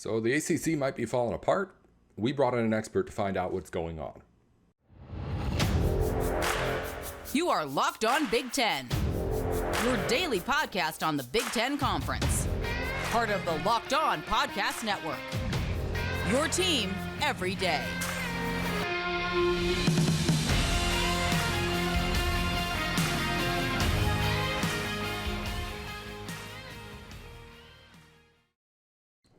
So the ACC might be falling apart. We brought in an expert to find out what's going on. You are Locked On Big Ten, your daily podcast on the Big Ten Conference. Part of the Locked On Podcast Network. Your team every day.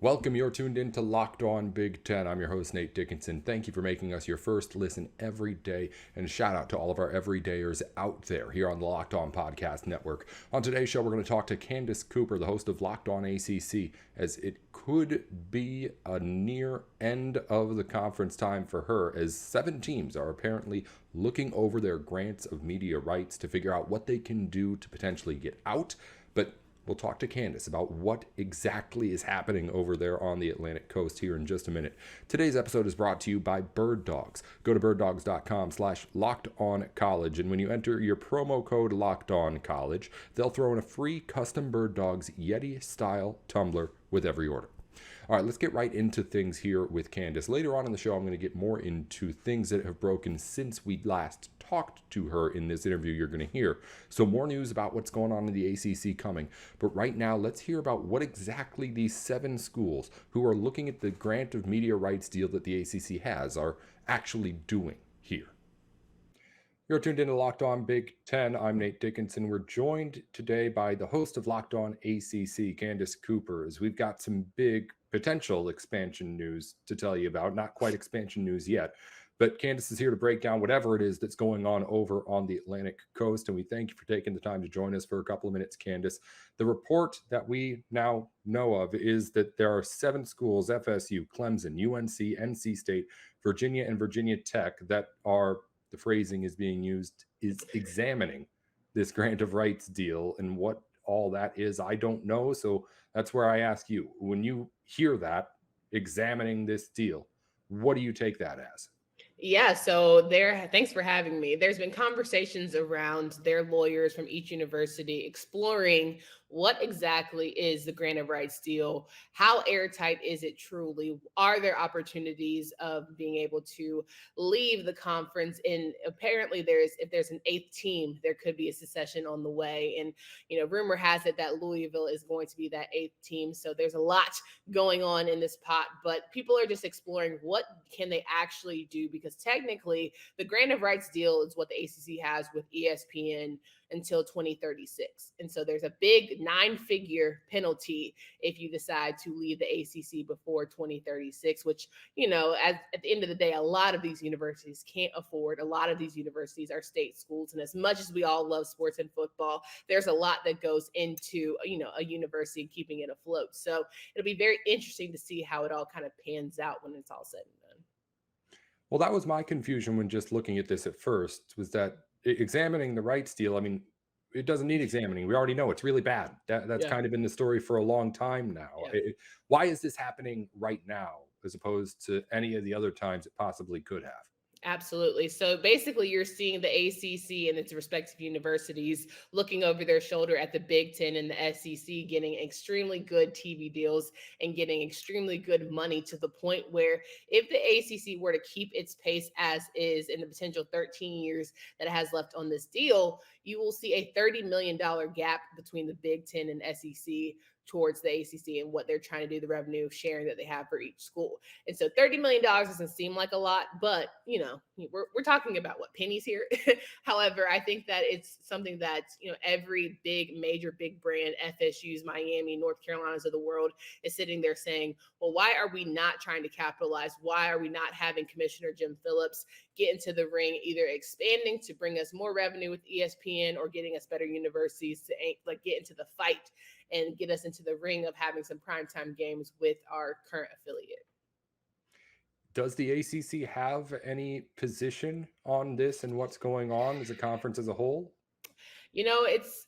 Welcome, you're tuned in to Locked On Big Ten. I'm your host, Nate Dickinson. Thank you for making us your first listen every day. And a shout out to all of our everydayers out there here on the Locked On Podcast Network. On today's show, we're going to talk to Candace Cooper, the host of Locked On ACC, as it could be a near end of the conference time for her, as 7 teams are apparently looking over their grants of media rights to figure out what they can do to potentially get out. But we'll talk to Candace about what exactly is happening over there on the Atlantic coast here in just a minute. Today's episode is brought to you by Birddogs. Go to birddogs.com/lockedoncollege, and when you enter your promo code LOCKEDONCollege, they'll throw in a free custom Birddogs Yeti-style tumbler with every order. All right, let's get right into things here with Candace. Later on in the show, I'm going to get more into things that have broken since we last talked to her in this interview you're going to hear. So more news about what's going on in the ACC coming. But right now, let's hear about what exactly these 7 schools who are looking at the grant of media rights deal that the ACC has are actually doing here. You're tuned into Locked On Big Ten. I'm Nate Dickinson. We're joined today by the host of Locked On ACC, Candace Cooper, as we've got some big potential expansion news to tell you about. Not quite expansion news yet, but Candace is here to break down whatever it is that's going on over on the Atlantic coast, and we thank you for taking the time to join us for a couple of minutes, Candace. The report that we now know of is that there are 7 schools, FSU, Clemson, UNC, NC State, Virginia, and Virginia Tech, that are, the phrasing is being used, is examining this grant of rights deal, and what all that is, I don't know. So that's where I ask you, when you hear that, examining this deal, what do you take that as? Yeah, so thanks for having me. There's been conversations around their lawyers from each university exploring what exactly is the grant of rights deal? How airtight is it truly? Are there opportunities of being able to leave the conference? And apparently if there's an 8th team, there could be a secession on the way. And, rumor has it that Louisville is going to be that 8th team. So there's a lot going on in this pot, but people are just exploring what can they actually do, because technically the grant of rights deal is what the ACC has with ESPN until 2036. And so there's a big 9-figure penalty if you decide to leave the ACC before 2036, which, at the end of the day, a lot of these universities can't afford. A lot of these universities are state schools. And as much as we all love sports and football, there's a lot that goes into, a university keeping it afloat. So it'll be very interesting to see how it all kind of pans out when it's all said and done. Well, that was my confusion when just looking at this at first, was that examining the rights deal, I mean, it doesn't need examining. We already know it's really bad. That's kind of been the story for a long time now. Yeah. Why is this happening right now as opposed to any of the other times it possibly could have? Absolutely. So basically, you're seeing the ACC and its respective universities looking over their shoulder at the Big Ten and the SEC, getting extremely good TV deals and getting extremely good money, to the point where if the ACC were to keep its pace as is in the potential 13 years that it has left on this deal, you will see a $30 million gap between the Big Ten and SEC towards the ACC and what they're trying to do, the revenue sharing that they have for each school. And so $30 million doesn't seem like a lot, but, we're talking about what, pennies here. However, I think that it's something that, every major big brand, FSU's, Miami, North Carolina's of the world, is sitting there saying, well, why are we not trying to capitalize? Why are we not having Commissioner Jim Phillips get into the ring, either expanding to bring us more revenue with ESPN or getting us better universities to get into the fight and get us into the ring of having some primetime games with our current affiliate? Does the ACC have any position on this and what's going on as a conference as a whole? It's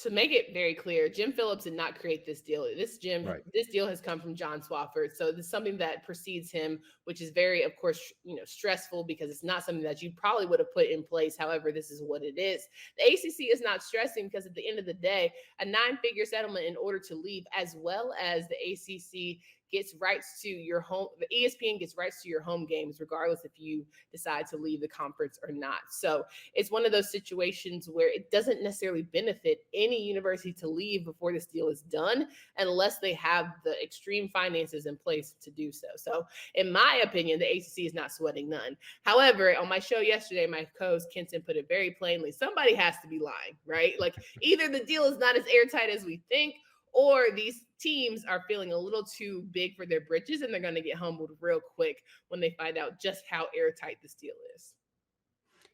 to make it very clear, Jim Phillips did not create this deal. This deal has come from John Swofford. So this is something that precedes him, which is very, of course, stressful, because it's not something that you probably would have put in place. However, this is what it is. The ACC is not stressing, because at the end of the day, a 9-figure settlement in order to leave, as well as the ACC gets rights to your home. The ESPN gets rights to your home games, regardless if you decide to leave the conference or not. So it's one of those situations where it doesn't necessarily benefit any university to leave before this deal is done, unless they have the extreme finances in place to do so. So in my opinion, the ACC is not sweating none. However, on my show yesterday, my co-host Kenton put it very plainly, somebody has to be lying, right? Like either the deal is not as airtight as we think, or these teams are feeling a little too big for their britches and they're going to get humbled real quick when they find out just how airtight this deal is.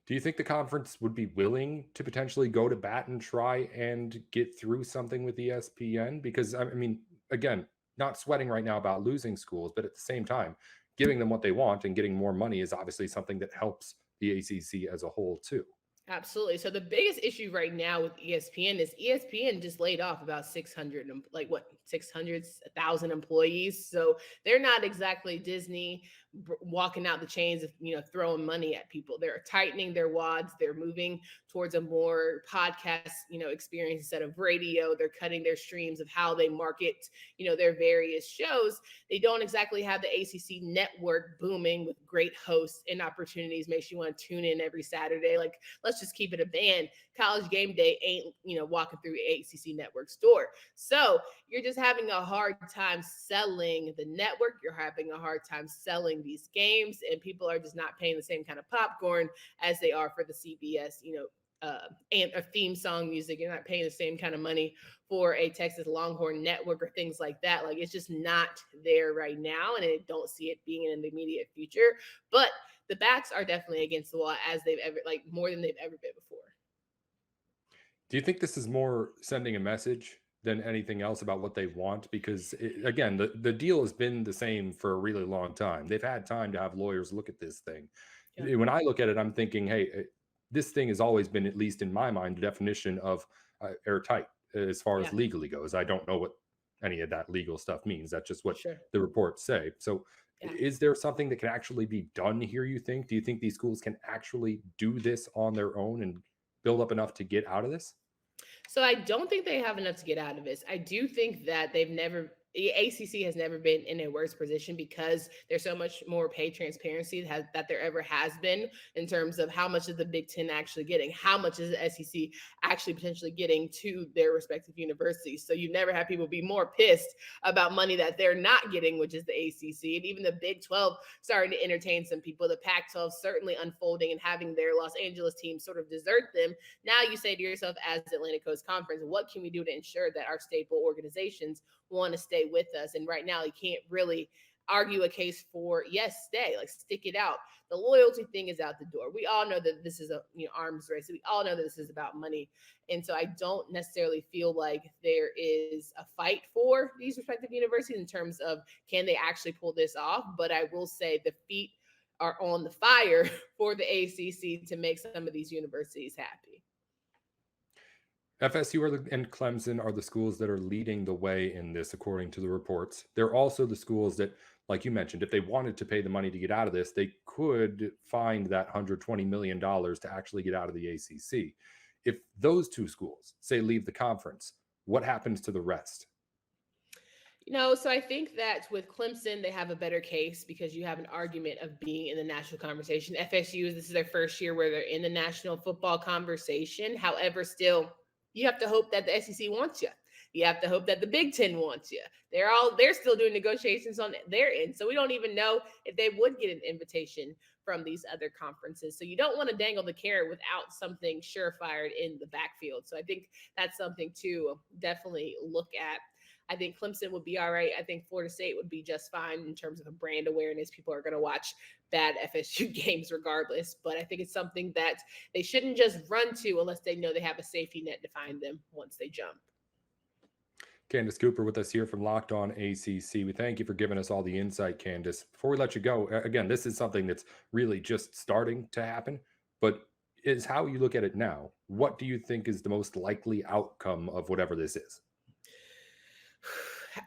Do you think the conference would be willing to potentially go to bat and try and get through something with ESPN? Because, I mean, again, not sweating right now about losing schools, but at the same time, giving them what they want and getting more money is obviously something that helps the ACC as a whole, too. Absolutely. So the biggest issue right now with ESPN is ESPN just laid off about 600,000 employees. So they're not exactly Disney walking out the chains of, throwing money at people. They're tightening their wads. They're moving towards a more podcast, experience instead of radio. They're cutting their streams of how they market, their various shows. They don't exactly have the ACC network booming with great hosts and opportunities. Makes you want to tune in every Saturday. Like, let's just keep it a band. College Game Day ain't, walking through ACC network store. So you're just having a hard time selling the network. You're having a hard time selling these games, and people are just not paying the same kind of popcorn as they are for the CBS, and a theme song music. You're not paying the same kind of money for a Texas Longhorn network or things like that. Like, it's just not there right now, and I don't see it being in the immediate future. But the backs are definitely against the wall as they've ever, more than they've ever been before. Do you think this is more sending a message than anything else about what they want? Because, again, the deal has been the same for a really long time. They've had time to have lawyers look at this thing. Yeah. When I look at it, I'm thinking, hey, this thing has always been, at least in my mind, the definition of airtight as far as legally goes. I don't know what any of that legal stuff means. That's just what the reports say. So is there something that can actually be done here, you think? Do you think these schools can actually do this on their own and build up enough to get out of this? So I don't think they have enough to get out of this. I do think that the ACC has never been in a worse position because there's so much more pay transparency that there ever has been in terms of how much is the Big Ten actually getting, how much is the SEC actually potentially getting to their respective universities. So you never have people be more pissed about money that they're not getting, which is the ACC. And even the Big 12 starting to entertain some people, the Pac-12 certainly unfolding and having their Los Angeles team sort of desert them. Now you say to yourself, as Atlantic Coast Conference, what can we do to ensure that our staple organizations want to stay with us? And right now you can't really argue a case for stay, stick it out. The loyalty thing is out the door. We all know that this is a arms race. We all know that this is about money. And so I don't necessarily feel like there is a fight for these respective universities in terms of can they actually pull this off. But I will say the feet are on the fire for the ACC to make some of these universities happy. FSU and Clemson are the schools that are leading the way in this, according to the reports. They're also the schools that, like you mentioned, if they wanted to pay the money to get out of this, they could find that $120 million to actually get out of the ACC. If those two schools, say, leave the conference, what happens to the rest? So I think that with Clemson, they have a better case because you have an argument of being in the national conversation. FSU, this is their first year where they're in the national football conversation. However, still, you have to hope that the SEC wants you. You have to hope that the Big Ten wants you. They're still doing negotiations on their end. So we don't even know if they would get an invitation from these other conferences. So you don't want to dangle the carrot without something surefired in the backfield. So I think that's something to definitely look at. I think Clemson would be all right. I think Florida State would be just fine in terms of a brand awareness. People are going to watch bad FSU games regardless. But I think it's something that they shouldn't just run to unless they know they have a safety net to find them once they jump. Candace Cooper with us here from Locked On ACC. We thank you for giving us all the insight, Candace. Before we let you go, again, this is something that's really just starting to happen, but is how you look at it now. What do you think is the most likely outcome of whatever this is?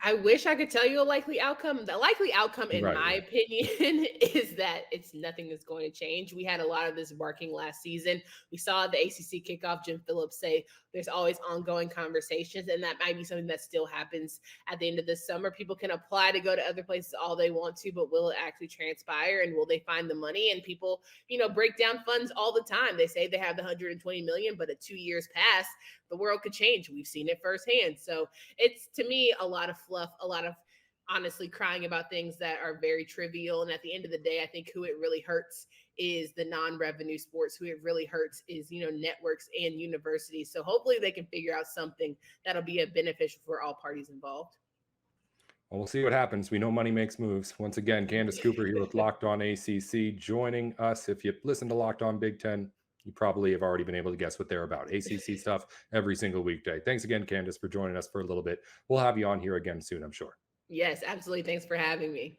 I wish I could tell you a likely outcome. The likely outcome, in Right, my right. opinion, is that nothing is going to change. We had a lot of this barking last season. We saw the ACC kickoff, Jim Phillips say there's always ongoing conversations, and that might be something that still happens at the end of this summer. People can apply to go to other places all they want to, but will it actually transpire, and will they find the money? And people, break down funds all the time. They say they have the 120 million, but at 2 years past, the world could change. We've seen it firsthand. So it's, to me, a lot of fluff, a lot of honestly crying about things that are very trivial. And at the end of the day, I think who it really hurts is the non-revenue sports. Who it really hurts is, networks and universities. So hopefully they can figure out something that'll be beneficial for all parties involved. Well, we'll see what happens. We know money makes moves. Once again, Candace Cooper here with Locked On ACC joining us. If you listen to Locked On Big Ten, you probably have already been able to guess what they're about. ACC stuff every single weekday. Thanks again, Candace, for joining us for a little bit. We'll have you on here again soon, I'm sure. Yes, absolutely. Thanks for having me.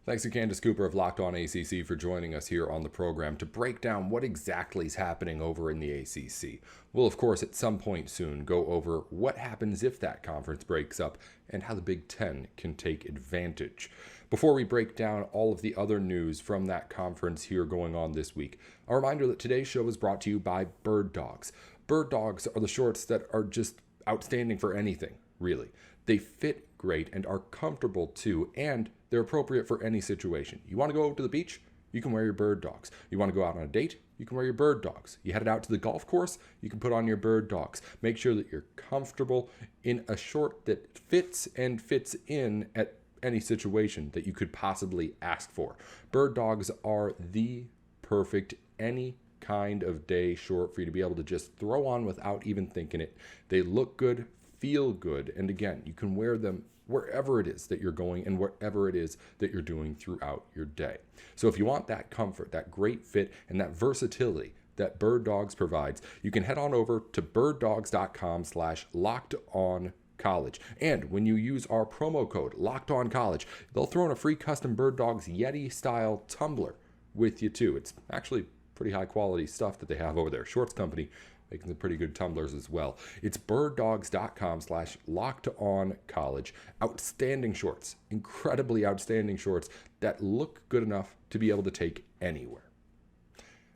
Thanks to Candace Cooper of Locked On ACC for joining us here on the program to break down what exactly is happening over in the ACC. We'll, of course, at some point soon go over what happens if that conference breaks up and how the Big Ten can take advantage. Before we break down all of the other news from that conference here going on this week, a reminder that today's show is brought to you by Birddogs. Birddogs are the shorts that are just outstanding for anything, really. They fit great and are comfortable too, and they're appropriate for any situation. You want to go to the beach? You can wear your Birddogs. You want to go out on a date? You can wear your Birddogs. You headed out to the golf course? You can put on your Birddogs. Make sure that you're comfortable in a short that fits and fits in at any situation that you could possibly ask for. Birddogs are the perfect any kind of day short for you to be able to just throw on without even thinking it. They look good, feel good, and again, you can wear them wherever it is that you're going and whatever it is that you're doing throughout your day. So if you want that comfort, that great fit, and that versatility that Birddogs provides, you can head on over to birddogs.com/lockedoncollege. And when you use our promo code LOCKEDONCollege, they'll throw in a free custom Birddogs Yeti style tumbler with you too. It's actually pretty high quality stuff that they have over there. Shorts Company making some pretty good tumblers as well. It's birddogs.com/lockedoncollege. Outstanding shorts, incredibly outstanding shorts that look good enough to be able to take anywhere.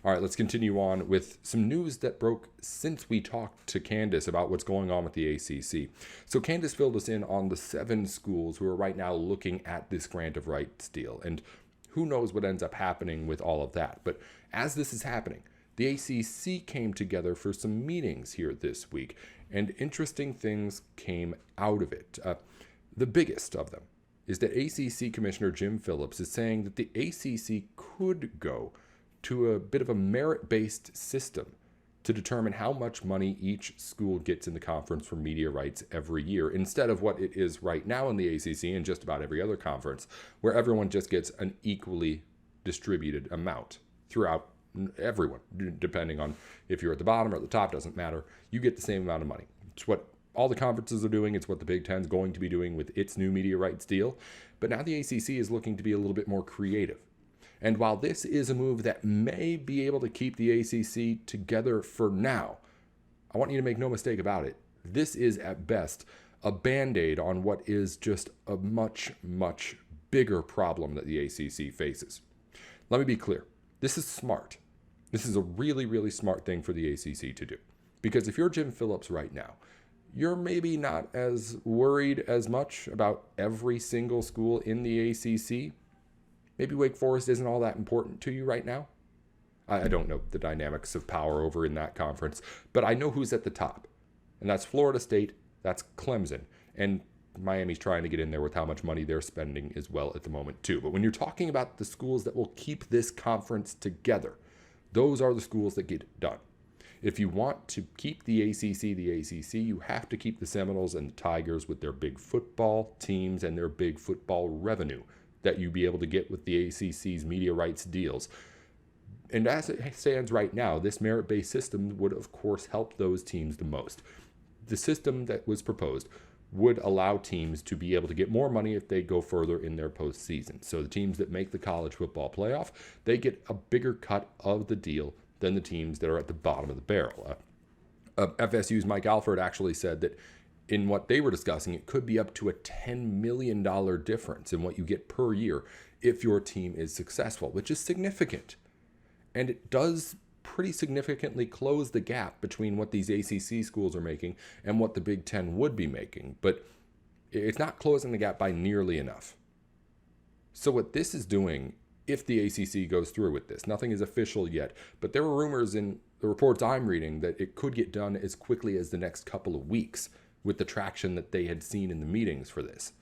All right, let's continue on with some news that broke since we talked to Candace about what's going on with the ACC. So Candace filled us in on the 7 schools who are right now looking at this grant of rights deal. And who knows what ends up happening with all of that. But as this is happening, the ACC came together for some meetings here this week, and interesting things came out of it. The biggest of them is that ACC Commissioner Jim Phillips is saying that the ACC could go to a bit of a merit-based system to determine how much money each school gets in the conference for media rights every year, instead of what it is right now in the ACC and just about every other conference, where everyone just gets an equally distributed amount throughout everyone, depending on if you're at the bottom or at the top, doesn't matter. You get the same amount of money. It's what all the conferences are doing. It's what the Big Ten is going to be doing with its new media rights deal. But now the ACC is looking to be a little bit more creative. And while this is a move that may be able to keep the ACC together for now, I want you to make no mistake about it. This is at best a Band-Aid on what is just a much, much bigger problem that the ACC faces. Let me be clear. This is smart. This is a really, really smart thing for the ACC to do. Because if you're Jim Phillips right now, you're maybe not as worried as much about every single school in the ACC. Maybe Wake Forest isn't all that important to you right now. I don't know the dynamics of power over in that conference, but I know who's at the top. And that's Florida State, that's Clemson, and Miami's trying to get in there with how much money they're spending as well at the moment too. But when you're talking about the schools that will keep this conference together, those are the schools that get it done. If you want to keep the ACC, you have to keep the Seminoles and the Tigers with their big football teams and their big football revenue that you be able to get with the ACC's media rights deals. And as it stands right now, this merit-based system would, of course, help those teams the most. The system that was proposed would allow teams to be able to get more money if they go further in their postseason. So the teams that make the college football playoff, they get a bigger cut of the deal than the teams that are at the bottom of the barrel. FSU's Mike Alford actually said that in what they were discussing, it could be up to a $10 million difference in what you get per year if your team is successful, which is significant. And it does pretty significantly close the gap between what these ACC schools are making and what the Big Ten would be making. But it's not closing the gap by nearly enough. So what this is doing, if the ACC goes through with this, nothing is official yet, but there were rumors in the reports I'm reading that it could get done as quickly as the next couple of weeks with the traction that they had seen in the meetings for this.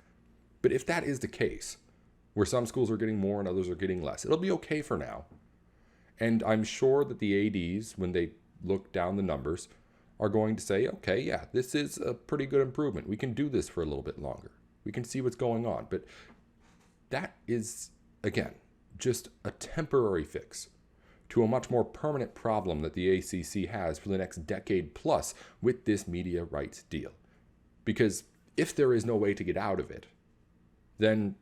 But if that is the case, where some schools are getting more and others are getting less, it'll be okay for now. And I'm sure that the ADs, when they look down the numbers, are going to say, okay, yeah, this is a pretty good improvement. We can do this for a little bit longer. We can see what's going on. But that is, again, just a temporary fix to a much more permanent problem that the ACC has for the next decade plus with this media rights deal. Because if there is no way to get out of it, then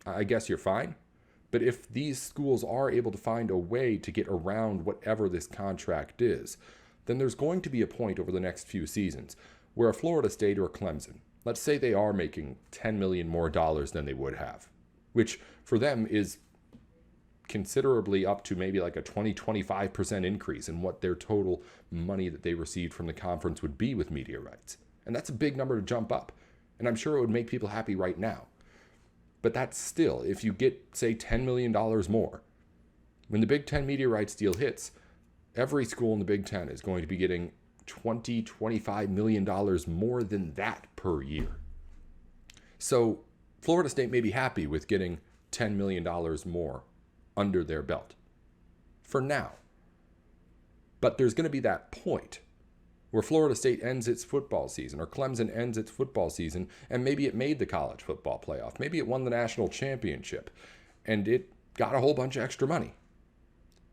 I guess you're fine. But if these schools are able to find a way to get around whatever this contract is, then there's going to be a point over the next few seasons where a Florida State or a Clemson, let's say they are making $10 million more than they would have, which for them is considerably up to maybe like a 20-25% increase in what their total money that they received from the conference would be with media rights. And that's a big number to jump up. And I'm sure it would make people happy right now. But that's still, if you get, say, $10 million more, when the Big Ten media rights deal hits, every school in the Big Ten is going to be getting $20-25 million more than that per year. So Florida State may be happy with getting $10 million more under their belt for now. But there's going to be that point where Florida State ends its football season, or Clemson ends its football season, and maybe it made the college football playoff. Maybe it won the national championship, and it got a whole bunch of extra money.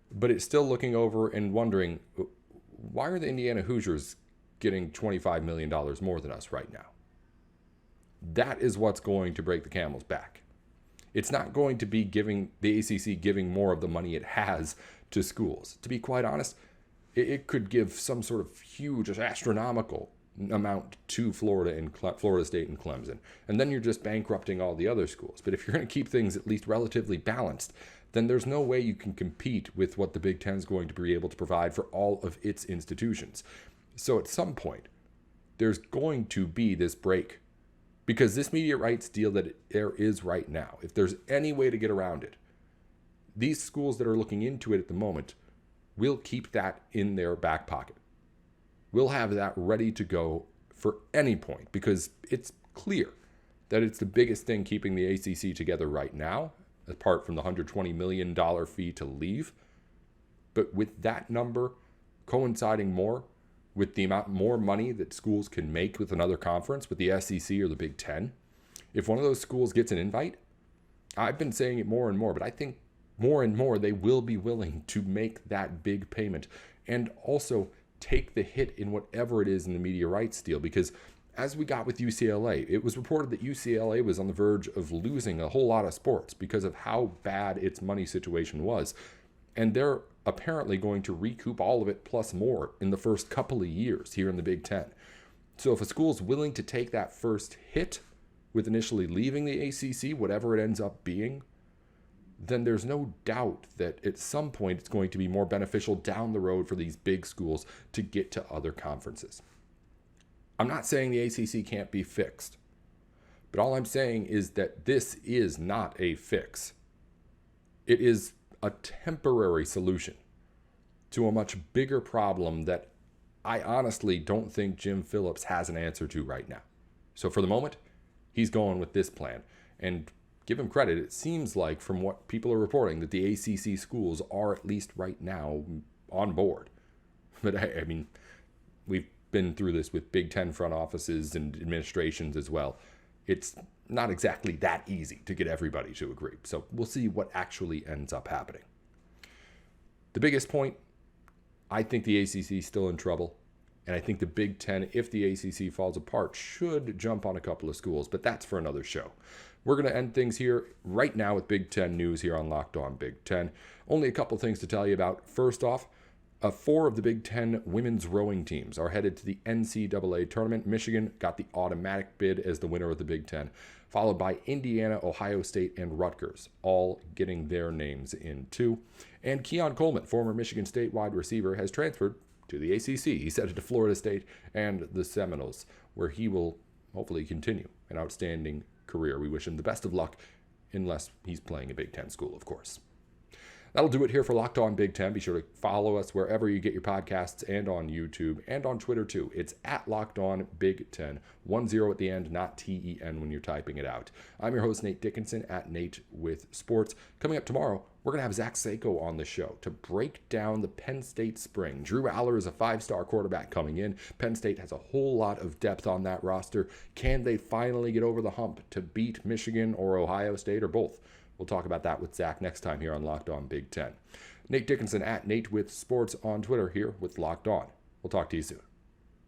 But it's still looking over and wondering, why are the Indiana Hoosiers getting $25 million more than us right now? That is what's going to break the camel's back. It's not going to be giving the ACC giving more of the money it has to schools. To be quite honest, it could give some sort of huge, astronomical amount to Florida and Florida State and Clemson. And then you're just bankrupting all the other schools. But if you're going to keep things at least relatively balanced, then there's no way you can compete with what the Big Ten is going to be able to provide for all of its institutions. So at some point, there's going to be this break. Because this media rights deal that there is right now, if there's any way to get around it, these schools that are looking into it at the moment will keep that in their back pocket. We'll have that ready to go for any point, because it's clear that it's the biggest thing keeping the ACC together right now, apart from the $120 million fee to leave. But with that number coinciding more with the amount more money that schools can make with another conference, with the SEC or the Big Ten, if one of those schools gets an invite, I've been saying it more and more, but I think more and more they will be willing to make that big payment and also take the hit in whatever it is in the media rights deal. Because as we got with UCLA, it was reported that UCLA was on the verge of losing a whole lot of sports because of how bad its money situation was. And they're apparently going to recoup all of it plus more in the first couple of years here in the Big Ten. So if a school is willing to take that first hit with initially leaving the ACC, whatever it ends up being, then there's no doubt that at some point it's going to be more beneficial down the road for these big schools to get to other conferences. I'm not saying the ACC can't be fixed, but all I'm saying is that this is not a fix. It is a temporary solution to a much bigger problem that I honestly don't think Jim Phillips has an answer to right now. So for the moment, he's going with this plan. And give him credit, it seems like from what people are reporting that the ACC schools are at least right now on board. But I mean, we've been through this with Big Ten front offices and administrations as well. It's not exactly that easy to get everybody to agree. So we'll see what actually ends up happening. The biggest point, I think the ACC is still in trouble. And I think the Big Ten, if the ACC falls apart, should jump on a couple of schools. But that's for another show. We're going to end things here right now with Big Ten news here on Locked On Big Ten. Only a couple things to tell you about. First off, 4 of the Big Ten women's rowing teams are headed to the NCAA tournament. Michigan got the automatic bid as the winner of the Big Ten, followed by Indiana, Ohio State, and Rutgers, all getting their names in too. And Keon Coleman, former Michigan State wide receiver, has transferred to the ACC. He's headed to Florida State and the Seminoles, where he will hopefully continue an outstanding career. We wish him the best of luck, unless he's playing a Big Ten school, of course. That'll do it here for Locked On Big Ten. Be sure to follow us wherever you get your podcasts and on YouTube and on Twitter too. It's at Locked On Big Ten. 10 at the end, not TEN when you're typing it out. I'm your host, Nate Dickinson, at Nate with Sports. Coming up tomorrow, we're going to have Zach Sako on the show to break down the Penn State spring. Drew Aller is a 5-star quarterback coming in. Penn State has a whole lot of depth on that roster. Can they finally get over the hump to beat Michigan or Ohio State or both? We'll talk about that with Zach next time here on Locked On Big Ten. Nate Dickinson at Nate with Sports on Twitter here with Locked On. We'll talk to you soon.